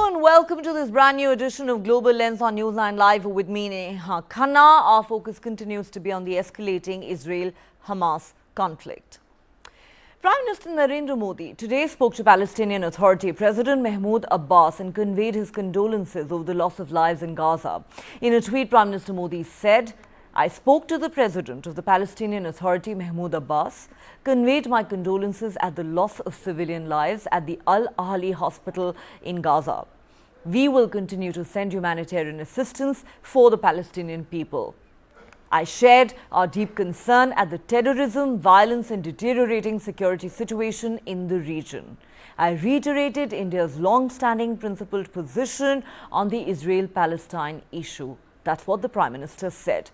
Hello and welcome to this brand new edition of Global Lens on News9 Live with me, Neha Khanna. Our focus continues to be on the escalating Israel-Hamas conflict. Prime Minister Narendra Modi today spoke to Palestinian Authority President Mahmoud Abbas and conveyed his condolences over the loss of lives in Gaza. In a tweet, Prime Minister Modi said, "I spoke to the President of the Palestinian Authority, Mahmoud Abbas, conveyed my condolences at the loss of civilian lives at the Al-Ahli hospital in Gaza. We will continue to send humanitarian assistance for the Palestinian people. I shared our deep concern at the terrorism, violence and deteriorating security situation in the region. I reiterated India's long-standing principled position on the Israel-Palestine issue." That's what the Prime Minister said.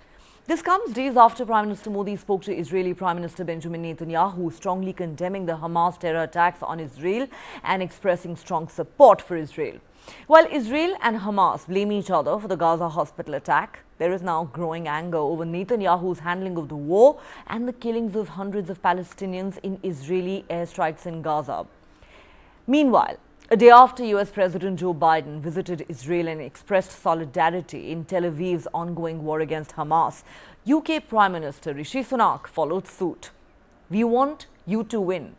This comes days after Prime Minister Modi spoke to Israeli Prime Minister Benjamin Netanyahu, strongly condemning the Hamas terror attacks on Israel and expressing strong support for Israel. While Israel and Hamas blame each other for the Gaza hospital attack, there is now growing anger over Netanyahu's handling of the war and the killings of hundreds of Palestinians in Israeli airstrikes in Gaza. Meanwhile, a day after US President Joe Biden visited Israel and expressed solidarity in Tel Aviv's ongoing war against Hamas, UK Prime Minister Rishi Sunak followed suit. "We want you to win."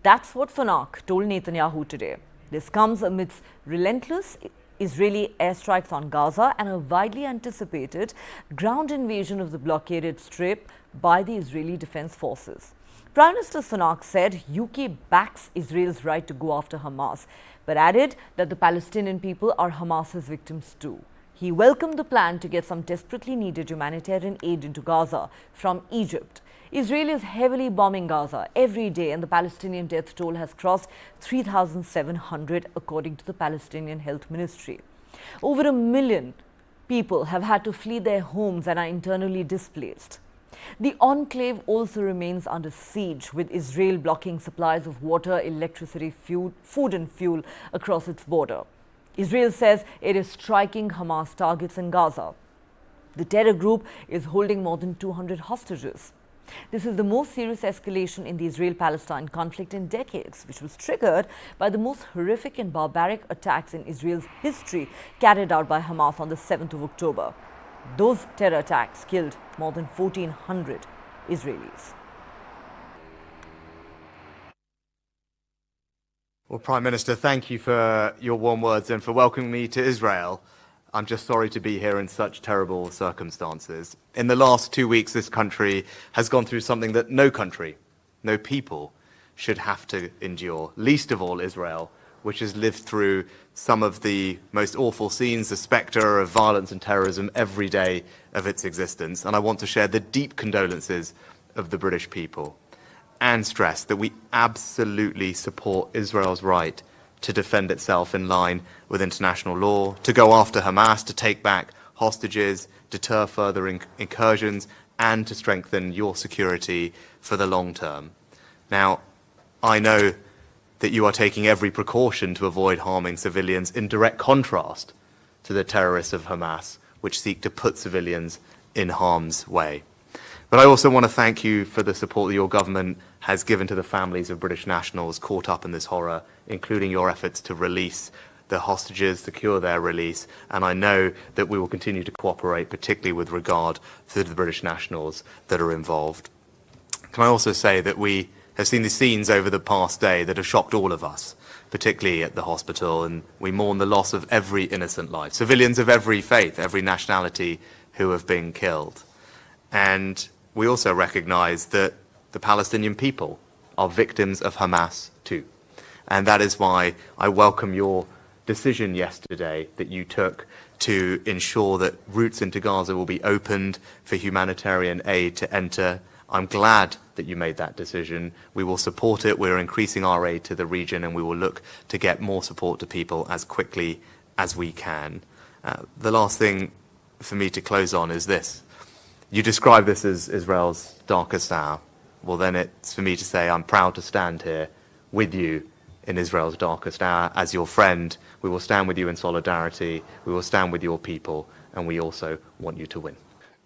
That's what Sunak told Netanyahu today. This comes amidst relentless Israeli airstrikes on Gaza and a widely anticipated ground invasion of the blockaded Strip by the Israeli Defense Forces. Prime Minister Sunak said UK backs Israel's right to go after Hamas, but added that the Palestinian people are Hamas's victims too. He welcomed the plan to get some desperately needed humanitarian aid into Gaza from Egypt. Israel is heavily bombing Gaza every day, and the Palestinian death toll has crossed 3,700 according to the Palestinian Health Ministry. Over 1 million people have had to flee their homes and are internally displaced. The enclave also remains under siege, with Israel blocking supplies of water, electricity, food and fuel across its border. Israel says it is striking Hamas targets in Gaza. The terror group is holding more than 200 hostages. This is the most serious escalation in the Israel-Palestine conflict in decades, which was triggered by the most horrific and barbaric attacks in Israel's history carried out by Hamas on the 7th of October. Those terror attacks killed more than 1,400 Israelis. Well, Prime Minister, thank you for your warm words and for welcoming me to Israel. I'm just sorry to be here in such terrible circumstances. In the last 2 weeks, this country has gone through something that no country, no people should have to endure, least of all Israel, which has lived through some of the most awful scenes, the spectre of violence and terrorism every day of its existence. And I want to share the deep condolences of the British people and stress that we absolutely support Israel's right to defend itself in line with international law, to go after Hamas, to take back hostages, deter further incursions, and to strengthen your security for the long term. Now, I know that you are taking every precaution to avoid harming civilians, in direct contrast to the terrorists of Hamas, which seek to put civilians in harm's way. But I also want to thank you for the support that your government has given to the families of British nationals caught up in this horror, including your efforts to release the hostages, secure their release, and I know that we will continue to cooperate, particularly with regard to the British nationals that are involved. Can I also say that we have seen the scenes over the past day that have shocked all of us, particularly at the hospital, and we mourn the loss of every innocent life, civilians of every faith, every nationality who have been killed. And we also recognise that the Palestinian people are victims of Hamas too. And that is why I welcome your decision yesterday that you took to ensure that routes into Gaza will be opened for humanitarian aid to enter. I'm glad that you made that decision. We will support it. We're increasing our aid to the region, and we will look to get more support to people as quickly as we can. The last thing for me to close on is this. You describe this as Israel's darkest hour. Well, then it's for me to say I'm proud to stand here with you in Israel's darkest hour. As your friend, we will stand with you in solidarity. We will stand with your people, and we also want you to win.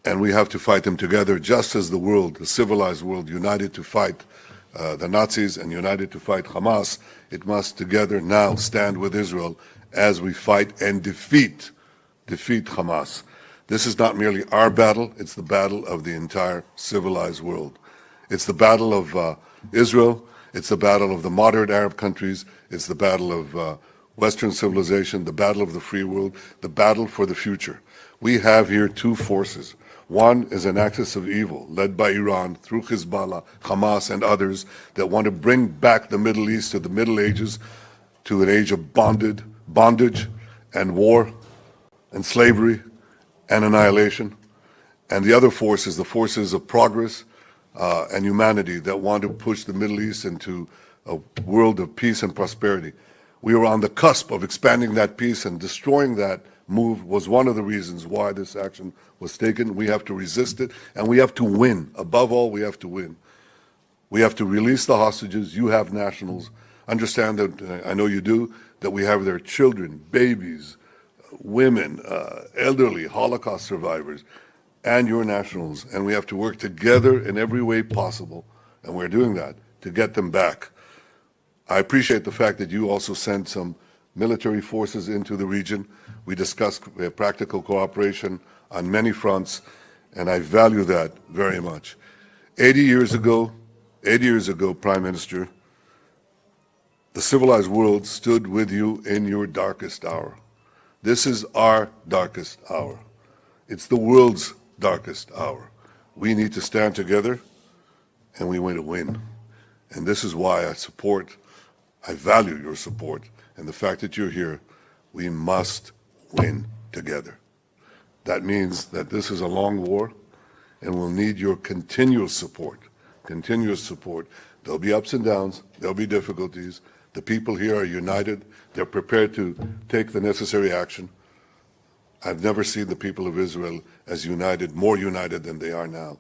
And we have to fight them together, just as the world, the civilized world, united to fight the Nazis and united to fight Hamas. It must together now stand with Israel as we fight and defeat Hamas. This is not merely our battle, it's the battle of the entire civilized world. It's the battle of Israel, it's the battle of the moderate Arab countries, it's the battle of Western civilization, the battle of the free world, the battle for the future. We have here two forces. One is an axis of evil led by Iran through Hezbollah, Hamas, and others that want to bring back the Middle East to the Middle Ages, to an age of bondage and war and slavery and annihilation. And the other force is the forces of progress and humanity that want to push the Middle East into a world of peace and prosperity. We are on the cusp of expanding that peace, and destroying that move was one of the reasons why this action was taken. We have to resist it, and we have to win. Above all, we have to win. We have to release the hostages. You have nationals. Understand that, I know you do, that we have their children, babies, women, elderly, Holocaust survivors, and your nationals. And we have to work together in every way possible, and we're doing that, to get them back. I appreciate the fact that you also sent some military forces into the region. We discussed practical cooperation on many fronts, and I value that very much. 80 years ago, Prime Minister, the civilized world stood with you in your darkest hour. This is our darkest hour. It's the world's darkest hour. We need to stand together, and we want to win. And this is why I value your support, and the fact that you're here. We must win together. That means that this is a long war, and we'll need your continuous support. There'll be ups and downs, there'll be difficulties. The people here are united. They're prepared to take the necessary action. I've never seen the people of Israel as united, more united than they are now.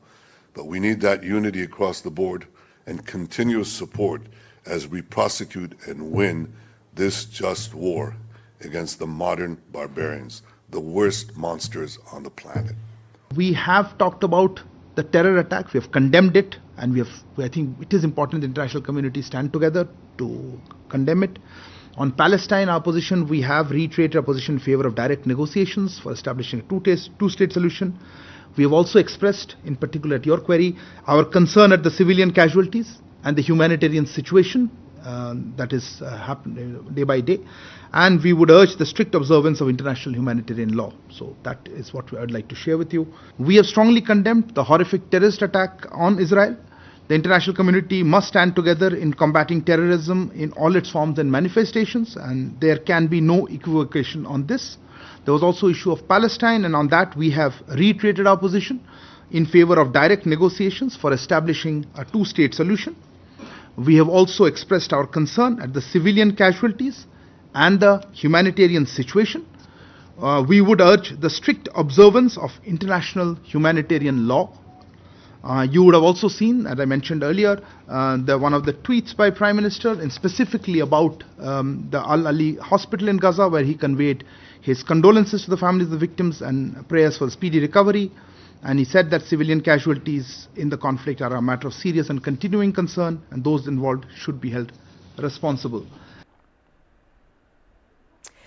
But we need that unity across the board and continuous support as we prosecute and win this just war against the modern barbarians, the worst monsters on the planet. We have talked about the terror attack. We have condemned it, and I think it is important the international community stand together to condemn it. On Palestine, our position, we have reiterated our position in favor of direct negotiations for establishing a two-state solution. We have also expressed, in particular at your query, our concern at the civilian casualties and the humanitarian situation that is happening day by day, and we would urge the strict observance of international humanitarian law. So that is what I would like to share with you. We have strongly condemned the horrific terrorist attack on Israel. The international community must stand together in combating terrorism in all its forms and manifestations, and there can be no equivocation on this. There was also issue of Palestine, and on that we have reiterated our position in favor of direct negotiations for establishing a two-state solution. We have also expressed our concern at the civilian casualties and the humanitarian situation. We would urge the strict observance of international humanitarian law. You would have also seen, as I mentioned earlier, one of the tweets by Prime Minister, and specifically about the Al-Ali hospital in Gaza, where he conveyed his condolences to the families of the victims and prayers for speedy recovery. And he said that civilian casualties in the conflict are a matter of serious and continuing concern, and those involved should be held responsible.